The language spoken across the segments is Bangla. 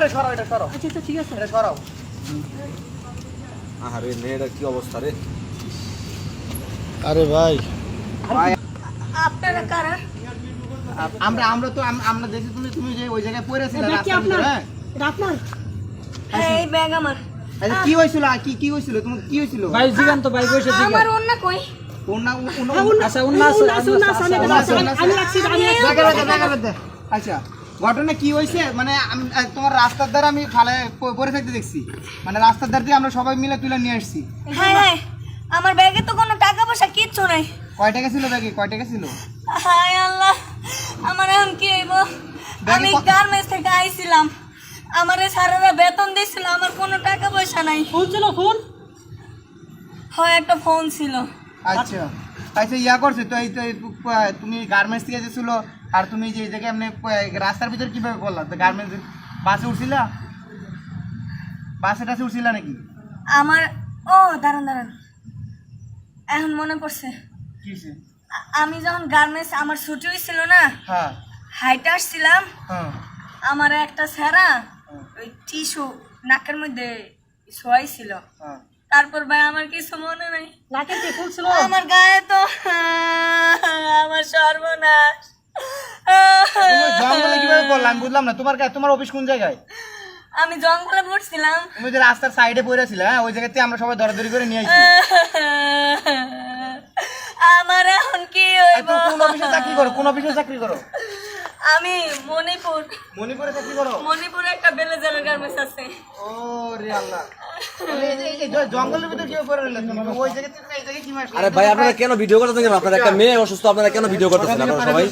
এটা সরাও। আচ্ছা ঠিক আছে, এটা সরাও। আরে মেয়েটার কি অবস্থা রে? আরে ভাই আপনারা কারা? আমরা তো আমরা দেখি তুমি যে ওই জায়গায় পড়েছিলে এটা কি রাস্তার আপনার? ভিতরে, হ্যাঁ? এটা আপনার? এই ব্যাগ আমার। আচ্ছা কি হয়েছিল কি হয়েছিল তোমার কি হয়েছিল? ভাই জিগান তো ভাই বসে জিগান। আমার অন্য কই? আচ্ছা উন্নাস আচ্ছা ঘটনা কি হয়েছে মানে তোমার রাস্তার ধারে আমি ফালে পড়ে থাকতে দেখছি, মানে রাস্তার ধার দিয়ে আমরা সবাই মিলে তুলে নিয়ে আসছি। হ্যাঁ হ্যাঁ, আমার ব্যাগে তো কোনো টাকা পয়সা কিচ্ছু নাই। কয় টাকা ছিল ব্যাগে, কয় টাকা ছিল? হায় আল্লাহ, আমার এখন কি হইব? আমি গার্মেন্টস থেকে আইছিলাম, আমারে সারারা বেতন দিছিল, আমার কোনো টাকা পয়সা নাই। ফোন ছিল? ফোন হয় একটা ফোন ছিল। আচ্ছা আচ্ছা ইয়া করছে তো এই তো তুমি গার্মেন্টস থেকে যেছিল আর তুমি যে জায়গায় এমনি রাস্তার ভিতরে কিভাবে করলাম তো? গার্মেন্টস বাসে উঠছিলা, বাসে টাসে উঠছিলা নাকি? আমার দাঁড়ান, এখন মনে পড়ছে। কি হয়েছে? আমি যখন গার্মেন্টস আমার ছুটি হয়েছিল না, হ্যাঁ হাইটে আসছিলাম, হ্যাঁ আমার একটা স্যারা ওই টিস্যু নাকের মধ্যে শোয়াইছিল। হ্যাঁ। তারপর ভাই আমার কিছু মনে নাই, নাকের কি ফুল ছিল? আমার গায়ে তো আমার সর্বনাশ। তুমি জঙ্গলে কিভাবে করলাম আমি বুঝলাম না। তোমার অফিস কোন জায়গায়? আমি জঙ্গলে পড়ছিলাম। তুমি যে রাস্তার সাইডে পড়েছিলে, হ্যাঁ ওই জায়গাতে আমরা সবাই দরাদরি করে নিয়ে আসি। আমার এখন কি হইব? কোন অফিসে চাকরি করো, কোন অফিসে চাকরি করো? আমি মণিপুরে চাকরি করো? মণিপুরে একটা বেলেজারের গার্মেন্টস আছে। ও রে আল্লাহ, এই জঙ্গলের ভিতরে কিভাবে পড়ে রইলে তুমি? ওই জায়গাতে তুমি এই জায়গায় কি মাস? আরে ভাই আপনারা কেন ভিডিও করতেছেন কেন? আপনারা একটা মেয়ে অসুস্থ, আপনারা কেন ভিডিও করতেছেন আপনারা সবাই?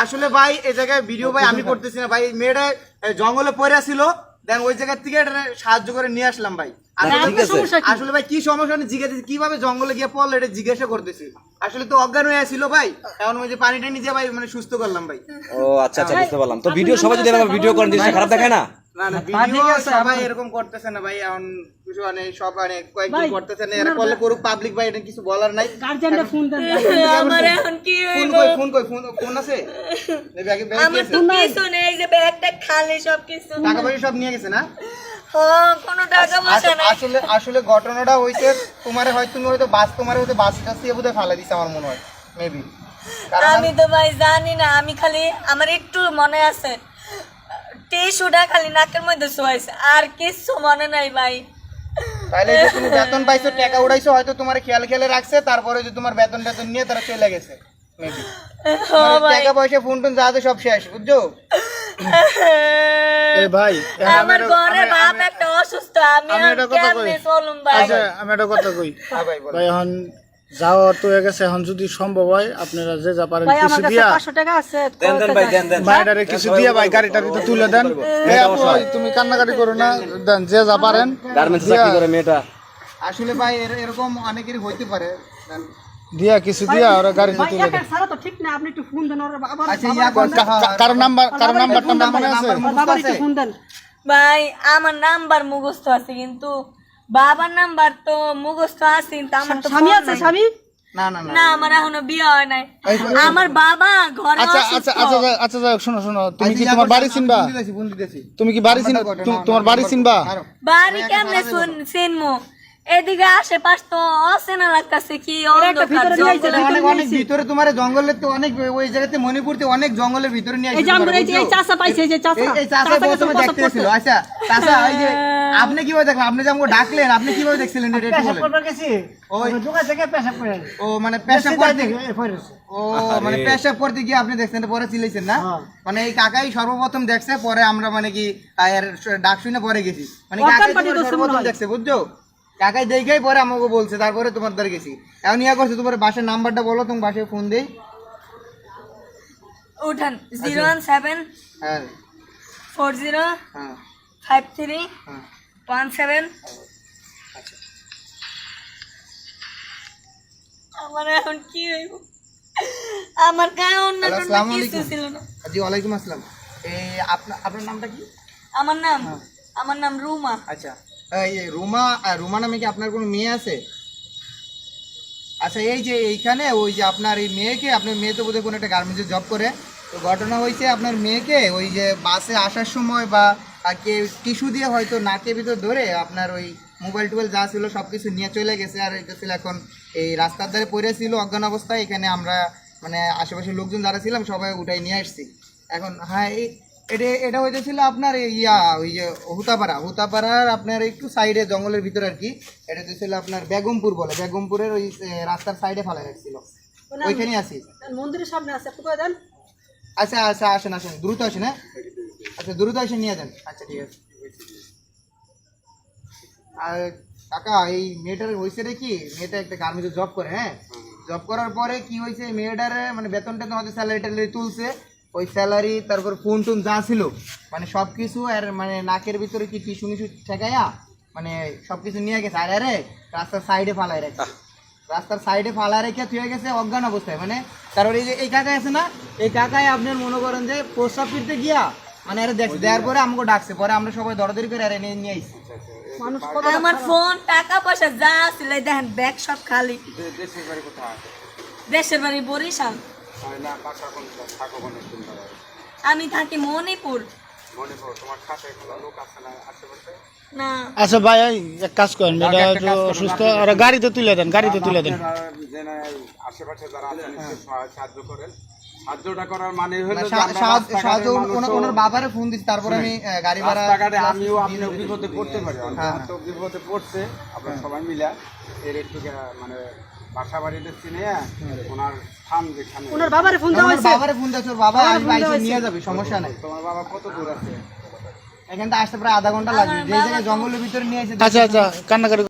আসলে ভাই এই জায়গায় ভিডিও ভাই আমি করতেছি না ভাই, মেয়েটা জঙ্গলে পড়ে ছিল, দেন ওই জায়গা থেকে এটা সাহায্য করে নিয়ে আসলাম ভাই। ঠিক আছে আসলে ভাই কি সমস্যা জিজ্ঞাসা কিভাবে জঙ্গলে গিয়ে পড়লো এটা জিজ্ঞাসা করতেছি। আসলে তো অজ্ঞান হয়ে ছিল ভাই, এখন ওই যে পানিটা নিয়ে ভাই মানে সুস্থ করলাম ভাই। ও আচ্ছা আচ্ছা বুঝতে পারলাম। তো ভিডিও সবাই যদি এরকম ভিডিও করেন জিনিসটা খারাপ দেখায় না? না না ভিডিও সবাই এরকম করতেছে না ভাই, এখন কিছু মানে সব মানে কয়েকজন করতেছে না, এরা করলে করুক পাবলিক ভাই, এটা কিছু বলার নাই। গার্জিয়ানটা ফোন দেন। আমার এখন কি হইব? ফোন আছে? আমার তো কিছু নেই, এই যে ব্যাগটা খালি, সব কিছু টাকা পয়সা সব নিয়ে গেছে না? কোনো টাকা পয়সা নাই। আসলে ঘটনাটা হইছে তুমি হয়তো বাস টাসে বোধহয় ফালা দিছে আমার মনে হয় মেবি। আমি তো ভাই জানি না, আমি খালি আমার একটু মনে আছে টিস্যুটা খালি নাকের মধ্যে শোয়াইছে, আর কিছু মনে নাই ভাই। তাহলে যে তুমি বেতন পাইছো, টাকা উড়াইছো, হয়তো তোমার খেয়াল রাখছে, তারপরে যে তোমার বেতন নিয়ে তারা চলে গেছে মেবি। টাকা পয়সা ফোন টোন যা আছে সব শেষ, বুঝছো? এ ভাই আমার ঘরে বাপ একটা অসুস্থ, আমি একটা কথা কই। কেমনে চলুম ভাই? আচ্ছা আমি একটা কথা কই হ্যাঁ ভাই বলো। ভাই, এখন যাওয়া তো হয়ে গেছে, এখন যদি সম্ভব হয় আপনারা যে যা পারেন ভাই আমার কিছু কাছে দিয়া 500 টাকা আছে। দেন দেন ভাই দেন দেন। বাইরে কিছু দিয়া ভাই গাড়িটার ভিতরে তুলে দেন। এই আপু, তুমি কান্নাকাটি করো না, দেন যে যা পারেন। গার্মেন্টস চাকরি করে মেয়েটা। আসলে ভাই এরকম অনেকেরই হইতে পারে। দিয়া কিছু দিয়া ওরা গাড়িতে ভাই তুলে এক দেন। ছাড়া তো ঠিক না, আপনি একটু ফোন দেন ওর বাবার। আচ্ছা ইয়া কোন কারো নাম্বার মনে আছে? বাবার একটু ফোন দেন। ভাই আমার নাম্বার মুখস্থ আছে, কিন্তু বাবার নাম্বার তো মুখস্থ আছে, কিন্তু আমার তো স্বামী ফোন আছে? নাই। স্বামী না না না না, আমার এখনো বিয়ে হয় নাই। আমার বাবা ঘরে আচ্ছা অসুস্থ। আচ্ছা আচ্ছা আচ্ছা যাই হোক, শোনো তুমি কি তোমার বাড়ি চিনবা? ফোন দিতেছি। তুমি কি বাড়ি চিনবা? তোমার বাড়ি চিনবা? বাড়ি কেমনে চিনমু? এদিকে আশেপাশ তো অচেনা লাগতেছে, কি অন্ধকার ভিতরে নিয়ে জঙ্গল। অনেক অনেক ভিতরে তোমার জঙ্গলের তো অনেক ওই জায়গাতে মণিপুরতে অনেক জঙ্গলের ভিতরে নিয়ে এই যে আমরা এই যে এই চাচা পাইছে, এই যে চাচা এই চাচা প্রথমে দেখতে ছিল। আচ্ছা চাচা এই যে আপনি কিভাবে দেখলেন? আপনি যে আমাকে ডাকলেন, আপনি কিভাবে দেখছিলেন এটা একটু বলেন। ওই ও মানে পেশাব করতে ও মানে পেশাব করতে গিয়ে আপনি দেখছেন, পরে চিলেছেন না? মানে এই কাকাই সর্বপ্রথম দেখছে, পরে আমরা মানে কি এর ডাক শুনে পরে গেছি, মানে কাকাই সর্বপ্রথম দেখছে, বুঝছো? কাকাই দেখেই পরে আমাকে বলছে, তারপরে তোমার দ্বারা গেছি। এখন ইয়া করছে, তোমার বাসার নাম্বারটা বলো, তুমি বাসায় ফোন দেই। উঠান 017 হ্যাঁ 40 হ্যাঁ 53 হ্যাঁ 17। আমার এখন কি হইব? আমার গায়ে অন্য আসসালামু কিছু আলাইকুম। ছিল না। জি ওয়ালাইকুম আসসালাম। এই আপনার নামটা কি? আমার নাম রুমা। আচ্ছা এই রুমা নামে কি আপনার কোনো মেয়ে আছে? আচ্ছা এই যে এইখানে ওই যে আপনার এই মেয়েকে, আপনার মেয়ে তো বোধহয় কোনো একটা গার্মেন্টসে জব করে, তো ঘটনা হয়েছে আপনার মেয়েকে ওই যে বাসে আসার সময় বা আর কে টিস্যু দিয়ে হয়তো নাকের ভিতর ধরে আপনার ওই মোবাইল টোবাইল যা ছিল সব কিছু নিয়ে চলে গেছে। আর এটা ছিল এখন এই রাস্তার ধারে পড়ে ছিল অজ্ঞান অবস্থায়। এখানে আমরা মানে আশেপাশের লোকজন যারা ছিলাম সবাই উঠাই নিয়ে আসছি। এখন হ্যাঁ এটা হইতেছিল আপনার ওই যে হুতাপাড়ার আপনার একটু সাইডে জঙ্গলের ভিতরে আর কি। এটা হইতেছিল আপনার বেগমপুর বলে, বেগমপুরের ওই রাস্তার সাইডে ফেলা রাখছিল, ওইখানেই আছি। মন্দিরের সামনে আছে একটু করে দেন। আচ্ছা আচ্ছা আসেন দ্রুত আসেন। হ্যাঁ আচ্ছা দ্রুত আসেন নিয়ে যান। আচ্ছা ঠিক আছে। আর কাকা এই মেয়েটার হয়েছে রে কি, মেয়েটা একটা গার্মেন্টে জব করে। হ্যাঁ জব করার পরে কি হয়েছে, মেয়েটার মানে বেতনটা আমাদের স্যালারি ট্যালারি তুলছে, ওই স্যালারি তারপর ফোন টোন যা ছিল মানে সব কিছু, আর মানে নাকের ভিতরে কি টিস্যু মিশু ঠেকাইয়া মানে সব কিছু নিয়ে গেছে। আর আরে রাস্তার সাইডে ফালাই রাখছে, রাস্তার সাইডে ফালা রেখে থুয়ে গেছে অজ্ঞান অবস্থায়। মানে তারপরে এই যে এই কাকাই আছে না, এই কাকাই আপনার মনে করেন যে প্রস্রাব ফিরতে গিয়া মানে আরে দেখছে, দেওয়ার পরে আমাকে ডাকছে, পরে আমরা সবাই দরদরি করে আরে নিয়ে আইছি। মানুষ আমার ফোন টাকা পয়সা যা ছিল দেখেন ব্যাগ সব খালি। দেশের বাড়ি বরিশাল, আমি থাকি মণিপুর। না আচ্ছা ভাই এই এক কাজ করেন, এটা একটু অসুস্থ, আর গাড়িতে তুলে দেন, গাড়িতে তুলে দেন। আশেপাশে যারা আছেন একটু সাহায্য করেন। সাহায্যটা করার মানে হলো যে আমরা সাহায্য ওনার বাবারে ফোন দিচ্ছি, তারপরে আমি গাড়ি ভাড়া রাস্তাঘাটে আমিও আপনিও বিপদে পড়তে পারি, তো বিপদে পড়ছে আমরা সবাই মিলা এর একটু মানে বাসা বাড়িতে চিনে ওনার স্থান যেখানে ওনার বাবারে ফোন দেওয়া হয়েছে। বাবারে ফোন দিয়েছে, ওর বাবা আসবে নিয়ে যাবে, সমস্যা নাই। তোমার বাবা কত দূর আছে? এখান থেকে আসতে প্রায় আধা ঘন্টা লাগবে, যে জায়গায় জঙ্গলের ভিতরে নিয়ে এসে আচ্ছা আচ্ছা কান্নাকাটি